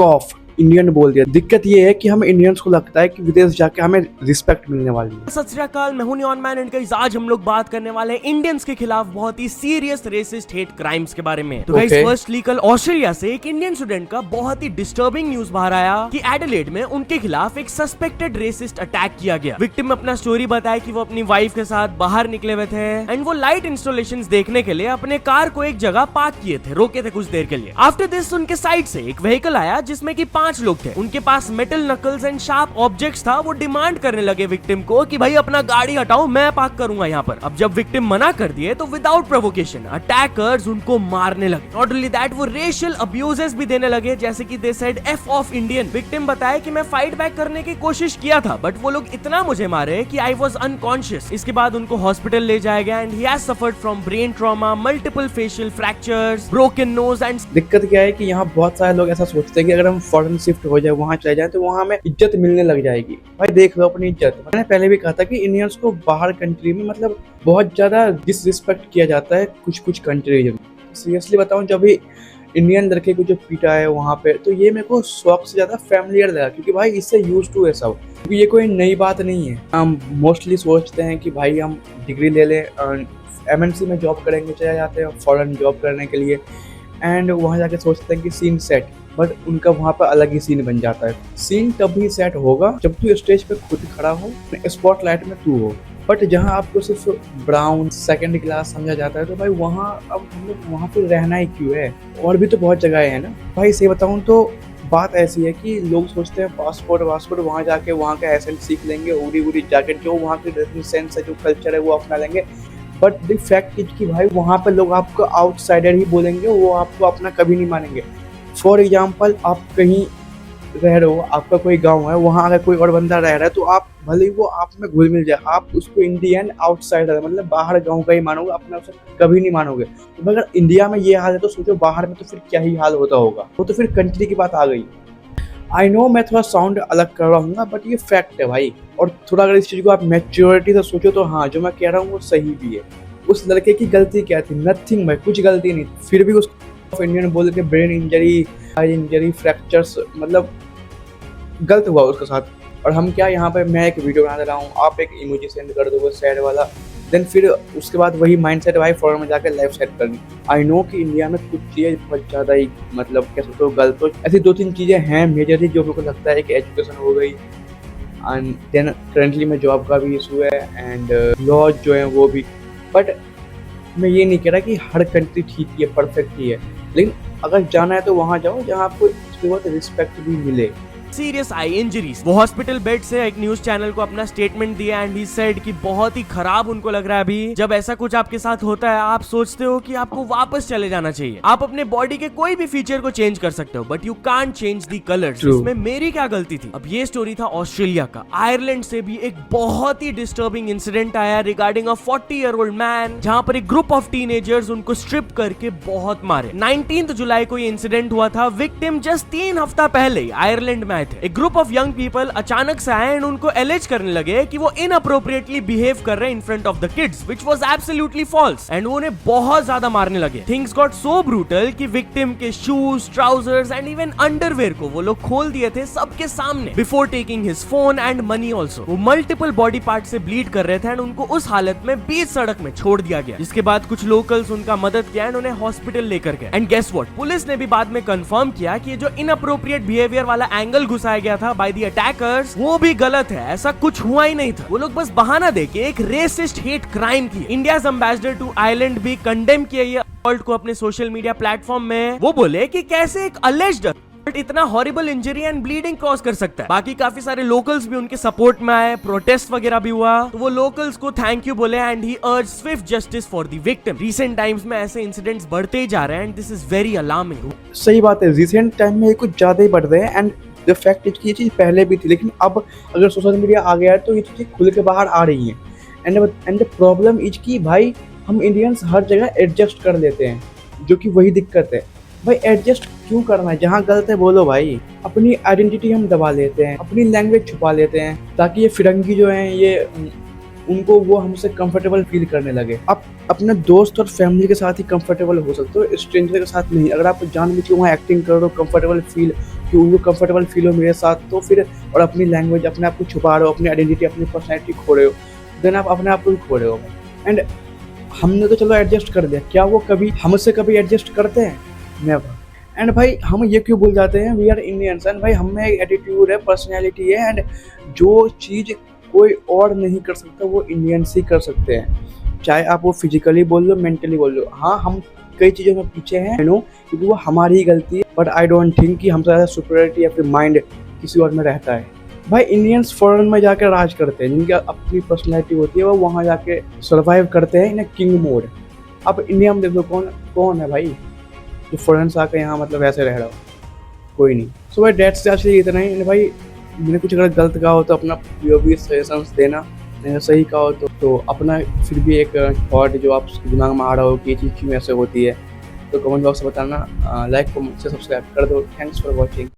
Of Indian बोल दिया। दिक्कत ये है कि हम इंडियंस को लगता है कि विदेश जाके हमें रिस्पेक्ट मिलने वाली है। सत श्री अकाल, मैं हूं नियॉन मैन एंड गाइस आज हम लोग बात करने वाले हैं इंडियंस के खिलाफ बहुत ही सीरियस रेसिस्ट हेट क्राइम्स के बारे में। तो गाइस फर्स्टली कल ऑस्ट्रेलिया से एक इंडियन स्टूडेंट का बहुत ही डिस्टर्बिंग न्यूज बाहर आया कि एडिलेड में उनके खिलाफ एक सस्पेक्टेड रेसिस्ट अटैक किया गया। विक्टिम अपना स्टोरी बताया कि वो अपनी वाइफ के साथ बाहर निकले हुए थे एंड वो लाइट इंस्टॉलेशंस देखने के लिए अपने कार को एक जगह पार्क किए थे, रोके थे कुछ देर के लिए। आफ्टर दिस उनके साइड से एक व्हीकल आया जिसमें कि 5 लोग थे। उनके पास metal knuckles and sharp objects था। वो डिमांड करने लगे विक्टिम को कि भाई अपना गाड़ी हटाओ, मैं पार्क करूंगा यहाँ पर। अब जब विक्टिम मना कर दिए तो विदाउट प्रोवोकेशन अटैकर्स उनको मारने लगे। नॉट ओनली दैट, वो रेशियल अब्यूजेस भी देने लगे, जैसे कि they said F of Indian. Victim बताया कि मैं फाइट बैक करने की कोशिश किया था बट वो लोग इतना मुझे मारे कि आई वाज अनकॉन्शियस। इसके बाद उनको हॉस्पिटल ले जाया गया and he has suffered from brain trauma, multiple facial fractures, broken nose and. दिक्कत क्या है कि यहाँ बहुत सारे लोग ऐसा सोचते हैं कि अगर हम फॉरेन शिफ्ट हो जाए, वहाँ चले जाए तो वहाँ हमें इज्जत मिलने लग जाएगी। भाई देख लो अपनी इज्जत। मैंने पहले भी कहा था कि इंडियंस को बाहर कंट्री में मतलब बहुत ज्यादा डिसरिस्पेक्ट किया जाता है कुछ कंट्रीज में। सीरियसली बताऊं, जब भी इंडियन लड़के को जो पीटा है वहाँ पे, तो ये मेरे को शौक से ज्यादा फैमिलियर लगा, क्योंकि भाई इससे यूज टू है सब। क्योंकि ये कोई नई बात नहीं है। हम मोस्टली सोचते हैं कि भाई हम डिग्री ले लें, MNC में जॉब करेंगे, चले जाते हैं फॉरेन जॉब करने के लिए एंड वहाँ जाके सोचते हैं कि सीन सेट, बट उनका वहाँ पर अलग ही सीन बन जाता है। सीन तब ही सेट होगा जब तू स्टेज पे खुद खड़ा हो, स्पॉटलाइट में तू हो। बट जहाँ आपको सिर्फ ब्राउन सेकंड क्लास समझा जाता है, तो भाई वहाँ अब हम लोग वहाँ पे रहना ही क्यों है। और भी तो बहुत जगह है ना भाई। सही बताऊँ तो बात ऐसी है कि लोग सोचते हैं पासपोर्ट वहाँ जाके वहाँ का एसेंट सीख लेंगे, उड़ी जैकेट, जो वहाँ की ड्रेसिंग सेंस है, जो कल्चर है वो अपना लेंगे। बट द फैक्ट इज कि भाई वहाँ पे लोग आपको आउटसाइडर ही बोलेंगे, वो आपको अपना कभी नहीं मानेंगे। फॉर एग्जाम्पल, आप कहीं रह रहे हो, आपका कोई गांव है, वहाँ अगर कोई और बंदा रह रहा है तो आप भले ही वो आप में घुल मिल जाए, आप उसको इंडियन आउटसाइडर मतलब बाहर गांव का ही मानोगे, अपना उसे कभी नहीं मानोगे। तो अगर इंडिया में ये हाल है तो सोचो बाहर में तो फिर क्या ही हाल होता होगा। वो तो फिर कंट्री की बात आ गई। आई नो मैं थोड़ा साउंड अलग कर रहा हूँ बट ये फैक्ट है भाई। और थोड़ा अगर इस चीज़ को आप मैच्योरिटी से सोचो तो हाँ, जो मैं कह रहा हूँ वो सही भी है। उस लड़के की गलती क्या थी? नथिंग भाई, कुछ गलती नहीं। फिर भी उसको इंडियन बोल के ब्रेन इंजरी, आई इंजरी, फ्रैक्चर्स, मतलब गलत हुआ उसके साथ। और हम क्या यहाँ पे, मैं एक वीडियो बना दे रहा हूँ, आप एक इमोजी सेंड कर दो सैड वाला, देन फिर उसके बाद वही माइंडसेट भाई फॉरेन में जाकर लाइफ सेट करनी। आई नो कि इंडिया में कुछ चीज़ें बहुत ज़्यादा ही मतलब कह सकते हो गलत हो। ऐसी 2-3 चीज़ें हैं मेजरली जो मेरे को लगता है कि एजुकेशन हो गई, एंड देन करेंटली में जॉब का भी इशू है एंड लॉज जो है वो भी। बट मैं ये नहीं कह रहा कि हर कंट्री ठीक ही है, परफेक्ट ही है, लेकिन अगर जाना है तो वहाँ जाओ जहाँ आपको इसके बाद रिस्पेक्ट भी मिले। Serious I injuries. वो हॉस्पिटल बेड से एक न्यूज चैनल को अपना स्टेटमेंट दिया एंड ही सेड कि बहुत ही खराब उनको लग रहा है। अभी जब ऐसा कुछ आपके साथ होता है, आप सोचते हो कि आपको वापस चले जाना चाहिए। आप अपने बॉडी के कोई भी फीचर को चेंज कर सकते हो but you can't change the colours. इसमें मेरी क्या गलती थी? अब ये स्टोरी था ऑस्ट्रेलिया का। आयरलैंड से भी एक बहुत ही डिस्टर्बिंग इंसिडेंट आया रिगार्डिंग अ 40-year-old मैन, जहां पर एक ग्रुप ऑफ टीनेजर्स उनको स्ट्रिप करके बहुत मारे। 19 जुलाई को ये इंसिडेंट हुआ था। विक्टिम जस्ट 3 हफ्ता पहले आयरलैंड में आए थे। एक ग्रुप ऑफ यंग पीपल अचानक से आए एंड उनको एलिज करने लगे कि वो इनअप्रोप्रिएटली बिहेव कर रहे हैं in front of the kids, which was absolutely false, and वो उन्हें बहुत ज्यादा मारने लगे। थिंग्स गॉट सो ब्रूटल कि विक्टिम के shoes, trousers and even underwear को वो लोग खोल दिए थे सबके सामने, before taking his phone and money also. वो मल्टीपल बॉडी पार्ट से ब्लीड कर रहे थे एंड उनको उस हालत में बीच सड़क में छोड़ दिया गया, जिसके बाद कुछ लोकल्स उनका मदद किया एंड उन्हें हॉस्पिटल लेकर गए। एंड गेस व्हाट, पुलिस ने भी बाद में कंफर्म किया कि ये जो इनअप्रोप्रिएट बिहेवियर वाला एंगल घुसाया गया था बाय द अटैकर्स, वो भी गलत है। ऐसा कुछ हुआ ही नहीं था। वो लोग बस बहाना देके एक रेसिस्ट हेट क्राइम की। इंडियाज एम्बेसडर टू आयरलैंड भी कंडेम किया ये असॉल्ट को अपने सोशल मीडिया प्लेटफॉर्म में। वो बोले कि कैसे एक अलेज्ड इतना horrible injury and bleeding cause कर सकता है। बाकी काफी सारे लोकल्स भी उनके सपोर्ट में आए, प्रोटेस्ट वगैरह भी हुआ, तो वो लोकल्स को थैंक यू बोले एंड ही अर्ज Swift justice for the victim. Recent times में ऐसे इंसिडेंट्स बढ़ते ही जा रहे हैं and this is very alarming. सही बात है, रिसेंट टाइम में ये कुछ ज्यादा ही बढ़ रहे हैं एंड द फैक्ट इज कि ये चीज़ पहले भी थी, लेकिन अब अगर सोशल मीडिया आ गया है तो ये चीज़ें खुल के बाहर आ रही हैं। एंड द प्रॉब्लम इज कि भाई हम इंडियंस हर जगह एडजस्ट कर लेते हैं, जो कि वही दिक्कत है। भाई एडजस्ट क्यों करना है? जहाँ गलत है बोलो भाई। अपनी आइडेंटिटी हम दबा लेते हैं, अपनी लैंग्वेज छुपा लेते हैं, ताकि ये फिरंगी जो हैं ये उनको वो हमसे कंफर्टेबल फील करने लगे। आप अपने दोस्त और फैमिली के साथ ही कंफर्टेबल हो सकते हो, स्ट्रेंजर के साथ नहीं। अगर आप जानबूझ के वहाँ एक्टिंग कर रहे हो, कंफर्टेबल फील कि उनको कंफर्टेबल फील हो मेरे साथ, तो फिर और अपनी लैंग्वेज अपने आप को छुपा रहे हो, अपनी आइडेंटिटी अपनी पर्सनैलिटी खो रहे हो, देन आप अपने आप को भी खो रहे हो। एंड हमने तो चलो एडजस्ट कर दिया, क्या वो कभी हमसे कभी एडजस्ट करते हैं? नेवर। एंड भाई हम ये क्यों भूल जाते हैं, वी आर इंडियंस, एंड भाई हम में एक एटीट्यूड है, पर्सनैलिटी है, एंड जो चीज़ कोई और नहीं कर सकता वो इंडियंस ही कर सकते हैं। चाहे आप वो फिजिकली बोल लो, मेंटली बोल लो। हाँ, हम कई चीज़ों में पीछे हैं, नो, क्योंकि वो हमारी ही गलती है, बट आई डोंट थिंक कि हमसे ज़्यादा सुपरियरिटी या फिर माइंड किसी और में रहता है। भाई इंडियंस फॉरेन में जाकर राज करते हैं, जिनकी अपनी पर्सनैलिटी होती है, वो वहाँ जाके सर्वाइव करते हैं इन किंग मोड। अब इंडिया में देख लो कौन कौन है भाई जो फॉरेन से आकर यहाँ मतलब ऐसे रह रहा हो, कोई नहीं। सो भाई डेट्स से आपसे इतना ही। भाई मैंने कुछ अगर गलत कहा हो तो अपना POV सजेशंस देना, नहीं सही कहा हो तो अपना फिर भी एक थॉट जो आपके दिमाग में आ रहा हो कि ये चीज़ क्यों ऐसे होती है, तो कमेंट बॉक्स में बताना। लाइक को मुझसे सब्सक्राइब कर दो। Thanks for watching.